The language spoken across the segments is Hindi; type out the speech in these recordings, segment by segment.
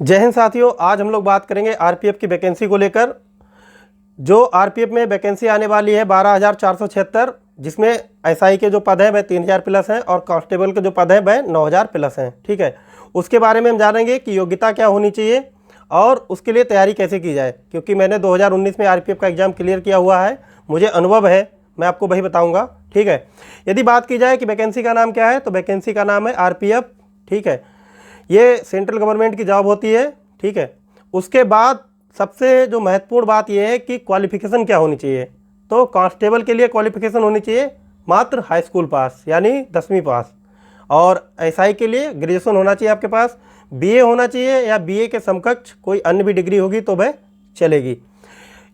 जय हिंद साथियों, आज हम लोग बात करेंगे आरपीएफ की वैकेंसी को लेकर। जो आरपीएफ में वैकेंसी आने वाली है 12,476, जिसमें एसआई के जो पद हैं वह 3,000 प्लस हैं और कांस्टेबल के जो पद हैं वह 9,000 प्लस हैं। ठीक है, उसके बारे में हम जानेंगे कि योग्यता क्या होनी चाहिए और उसके लिए तैयारी कैसे की जाए। क्योंकि मैंने 2019 में आरपीएफ का एग्ज़ाम क्लियर किया हुआ है, मुझे अनुभव है, मैं आपको वही बताऊँगा। ठीक है, यदि बात की जाए कि वैकेंसी का नाम क्या है, तो वैकेंसी का नाम है आरपीएफ। ठीक है, ये सेंट्रल गवर्नमेंट की जॉब होती है। ठीक है, उसके बाद सबसे जो महत्वपूर्ण बात यह है कि क्वालिफिकेशन क्या होनी चाहिए। तो कांस्टेबल के लिए क्वालिफिकेशन होनी चाहिए मात्र हाई स्कूल पास यानी 10वीं पास, और एसआई के लिए ग्रेजुएशन होना चाहिए आपके पास, बीए होना चाहिए या बीए के समकक्ष कोई अन्य भी डिग्री होगी तो वह चलेगी।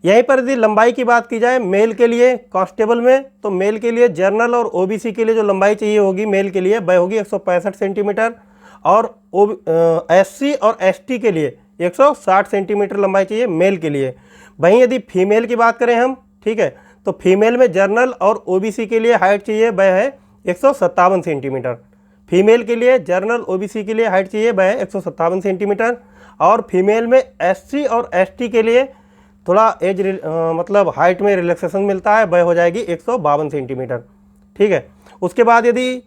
यहीं पर यदि लंबाई की बात की जाए मेल के लिए कांस्टेबल में, तो मेल के लिए जर्नल और ओबीसी के लिए जो लंबाई चाहिए होगी मेल के लिए वह होगी 165 सेंटीमीटर, और एससी और एसटी के लिए 160 सेंटीमीटर लंबाई चाहिए मेल के लिए। वहीं यदि फीमेल की बात करें हम, ठीक है, तो फीमेल में जर्नल और ओबीसी के लिए हाइट चाहिए वह है 157 सेंटीमीटर। फीमेल के लिए जर्नल ओबीसी के लिए हाइट चाहिए वह है 157 सेंटीमीटर, और फीमेल में एससी और एसटी के लिए थोड़ा एज मतलब हाइट में रिलैक्सेशन मिलता है, वह हो जाएगी 152 सेंटीमीटर। ठीक है, उसके बाद यदि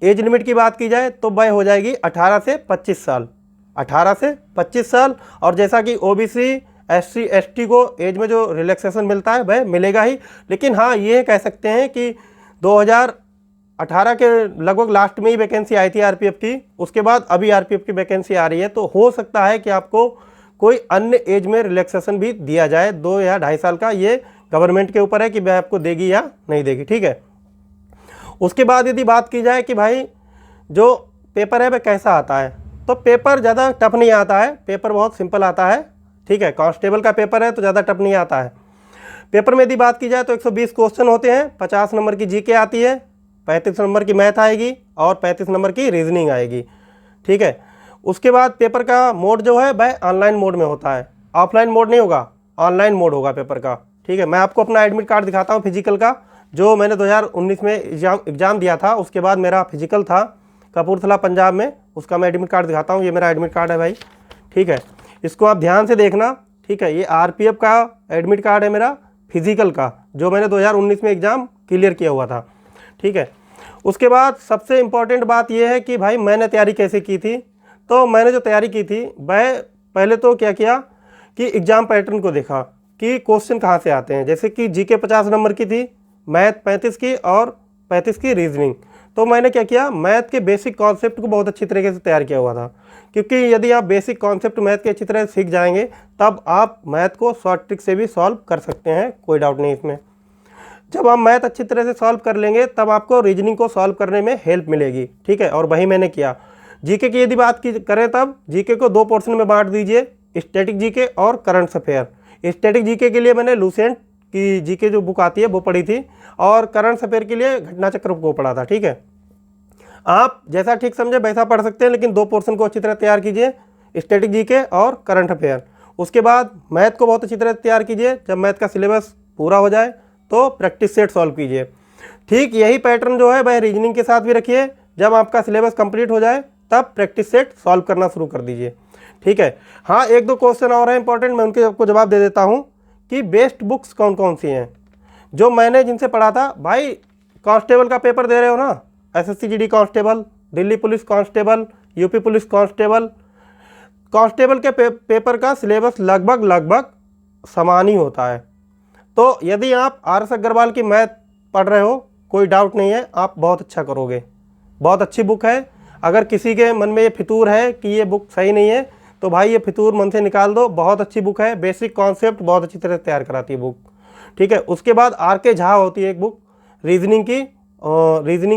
एज लिमिट की बात की जाए तो वह हो जाएगी 18 से 25 साल। 18 से 25 साल, और जैसा कि ओबीसी एससी एसटी को एज में जो रिलैक्सेशन मिलता है वह मिलेगा ही। लेकिन हाँ, ये कह सकते हैं कि 2018 के लगभग लास्ट में ही वैकेंसी आई थी आरपीएफ की, उसके बाद अभी आरपीएफ की वैकेंसी आ रही है, तो हो सकता है कि आपको कोई अन्य एज में रिलैक्सेशन भी दिया जाए 2 या 2.5 साल का। ये गवर्नमेंट के ऊपर है कि वह आपको देगी या नहीं देगी। ठीक है, उसके बाद यदि बात की जाए कि भाई जो पेपर है वह कैसा आता है, तो पेपर ज़्यादा टफ नहीं आता है, पेपर बहुत सिंपल आता है। ठीक है, कांस्टेबल का पेपर है तो ज़्यादा टफ नहीं आता है। पेपर में यदि बात की जाए तो 120 क्वेश्चन होते हैं, 50 नंबर की जीके आती है, 35 नंबर की मैथ आएगी और 35 नंबर की रीजनिंग आएगी। ठीक है, उसके बाद पेपर का मोड जो है वह ऑनलाइन मोड में होता है, ऑफलाइन मोड नहीं होगा, ऑनलाइन मोड होगा पेपर का। ठीक है, मैं आपको अपना एडमिट कार्ड दिखाता हूँ फिजिकल का, जो मैंने 2019 में एग्ज़ाम दिया था, उसके बाद मेरा फिजिकल था कपूरथला पंजाब में, उसका मैं एडमिट कार्ड दिखाता हूँ। ये मेरा एडमिट कार्ड है भाई। ठीक है, इसको आप ध्यान से देखना। ठीक है, ये आरपीएफ का एडमिट कार्ड है मेरा फिजिकल का, जो मैंने 2019 में एग्ज़ाम क्लियर किया हुआ था। ठीक है, उसके बाद सबसे इम्पॉर्टेंट बात यह है कि भाई मैंने तैयारी कैसे की थी। तो मैंने जो तैयारी की थी वह पहले तो क्या किया कि एग्ज़ाम पैटर्न को देखा कि क्वेश्चन कहाँ से आते हैं। जैसे कि जीके 50 नंबर की थी, मैथ 35 की और 35 की रीजनिंग। तो मैंने क्या किया, मैथ के बेसिक कॉन्सेप्ट को बहुत अच्छी तरीके से तैयार किया हुआ था, क्योंकि यदि आप बेसिक कॉन्सेप्ट मैथ के अच्छी तरह सीख जाएंगे तब आप मैथ को शॉर्ट ट्रिक से भी सॉल्व कर सकते हैं, कोई डाउट नहीं इसमें। जब आप मैथ अच्छी तरह से सॉल्व कर लेंगे तब आपको रीजनिंग को सॉल्व करने में हेल्प मिलेगी। ठीक है, और वही मैंने किया। जीके की यदि बात की करें तब जीके को 2 पोर्शन में बांट दीजिए, स्टैटिक जीके और करंट अफेयर। स्टैटिक जीके के लिए मैंने लूसेंट की जीके जो बुक आती है वो पढ़ी थी, और करंट अफेयर के लिए घटना चक्र को पढ़ा था। ठीक है, आप जैसा ठीक समझे वैसा पढ़ सकते हैं, लेकिन 2 पोर्शन को अच्छी तरह तैयार कीजिए, स्टैटिक जीके और करंट अफेयर। उसके बाद मैथ को बहुत अच्छी तरह तैयार कीजिए, जब मैथ का सिलेबस पूरा हो जाए तो प्रैक्टिस सेट सॉल्व कीजिए। ठीक यही पैटर्न जो है वह रीजनिंग के साथ भी रखिए, जब आपका सिलेबस कंप्लीट हो जाए तब प्रैक्टिस सेट सॉल्व करना शुरू कर दीजिए। ठीक है, हाँ, 1-2 क्वेश्चन और हैं इंपॉर्टेंट, मैं उनके आपको जवाब दे देता हूँ कि बेस्ट बुक्स कौन कौन सी हैं जो मैंने जिनसे पढ़ा था। भाई कांस्टेबल का पेपर दे रहे हो ना, SSC GD constable, Delhi police constable, UP police constable, constable के पेपर का सिलेबस लगभग समान ही होता है। तो यदि आप आर एस अग्रवाल की मैथ पढ़ रहे हो, कोई डाउट नहीं है, आप बहुत अच्छा करोगे, बहुत अच्छी बुक है। अगर किसी के मन में ये फितूर है कि ये बुक सही नहीं है, तो भाई ये फितूर मन से निकाल दो, बहुत अच्छी बुक है, बेसिक कॉन्सेप्ट बहुत अच्छी तरह तैयार कराती है बुक। ठीक है, उसके बाद आर के झा होती है एक बुक रीजनिंग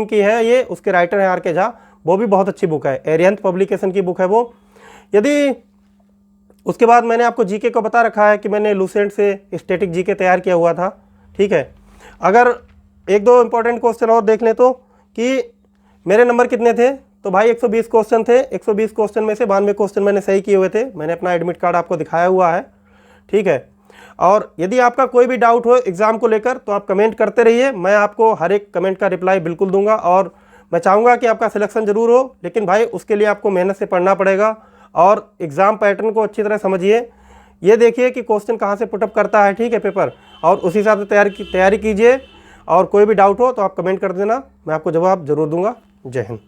की है, ये उसके राइटर हैं आर के झा, वो भी बहुत अच्छी बुक है, एरियंथ पब्लिकेशन की बुक है वो। यदि उसके बाद मैंने आपको जीके को बता रखा है कि मैंने लूसेंट से स्टैटिक जीके तैयार किया हुआ था। ठीक है, अगर 1-2 इंपॉर्टेंट क्वेश्चन और देख लें तो कि मेरे नंबर कितने थे, तो भाई 120 क्वेश्चन थे। 120 क्वेश्चन में से 92 क्वेश्चन मैंने सही किए हुए थे, मैंने अपना एडमिट कार्ड आपको दिखाया हुआ है। ठीक है, और यदि आपका कोई भी डाउट हो एग्ज़ाम को लेकर तो आप कमेंट करते रहिए, मैं आपको हर एक कमेंट का रिप्लाई बिल्कुल दूंगा, और मैं चाहूँगा कि आपका सिलेक्शन ज़रूर हो, लेकिन भाई उसके लिए आपको मेहनत से पढ़ना पड़ेगा और एग्ज़ाम पैटर्न को अच्छी तरह समझिए। ये देखिए कि क्वेश्चन कहाँ से पुटअप करता है, ठीक है, पेपर, और उस हिसाब से तैयारी कीजिए। और कोई भी डाउट हो तो आप कमेंट कर देना, मैं आपको जवाब ज़रूर दूंगा। जय हिंद।